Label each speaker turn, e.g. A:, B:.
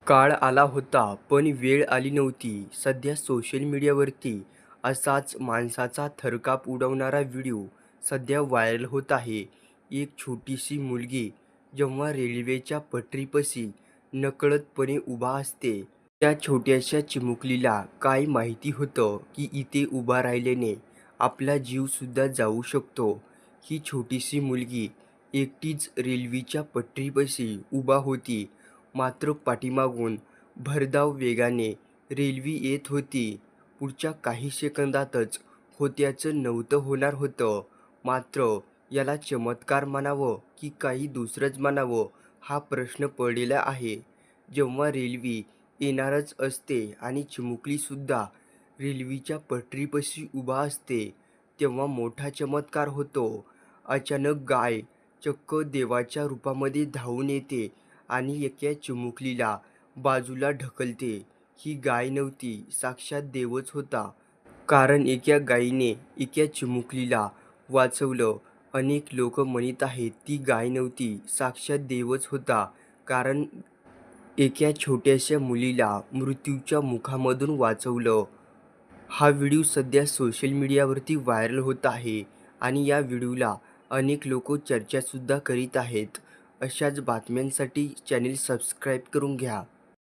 A: काळ आला होता, पण वेळ आली नव्हती. सध्या सोशल मीडियावरती असाच माणसाचा थरकाप उडवणारा व्हिडिओ सध्या व्हायरल होत आहे. एक छोटीशी मुलगी जेव्हा रेल्वेच्या पटरीपाशी नकळतपणे उभा असते, त्या छोट्याशा चिमुकलीला काय माहिती होतं की इथे उभा राहिल्याने आपला जीवसुद्धा जाऊ शकतो. ही छोटीशी मुलगी एकटीच रेल्वेच्या पटरीपाशी उभा होती. मात्र पाठीमागून भरधाव वेगाने रेल्वे येत होती. पुढच्या काही सेकंदातच होत्याचं नव्हतं होणार होतं. मात्र याला चमत्कार म्हणावं की काही दुसरंच म्हणावं हा प्रश्न पडलेला आहे. जेव्हा रेल्वे येणारच असते आणि चिमुकलीसुद्धा रेल्वेच्या पटरीपाशी उभा असते, तेव्हा मोठा चमत्कार होतो. अचानक गाय चक्क देवाच्या रूपामध्ये धावून येते आणि एका चिमुकलीला बाजूला ढकलते. ही गाय नव्हती, साक्षात देवच होता. कारण एका गायीने एका चिमुकलीला वाचवलं. अनेक लोक म्हणत आहेत ती गाय नव्हती, साक्षात देवच होता. कारण एका छोट्याशा मुलीला मृत्यूच्या मुखामधून वाचवलं. हा व्हिडिओ सध्या सोशल मीडियावरती व्हायरल होत आहे आणि या व्हिडिओला अनेक लोक चर्चासुद्धा करीत आहेत. अशाच बातम्यांसाठी चॅनेल सबस्क्राईब करून घ्या.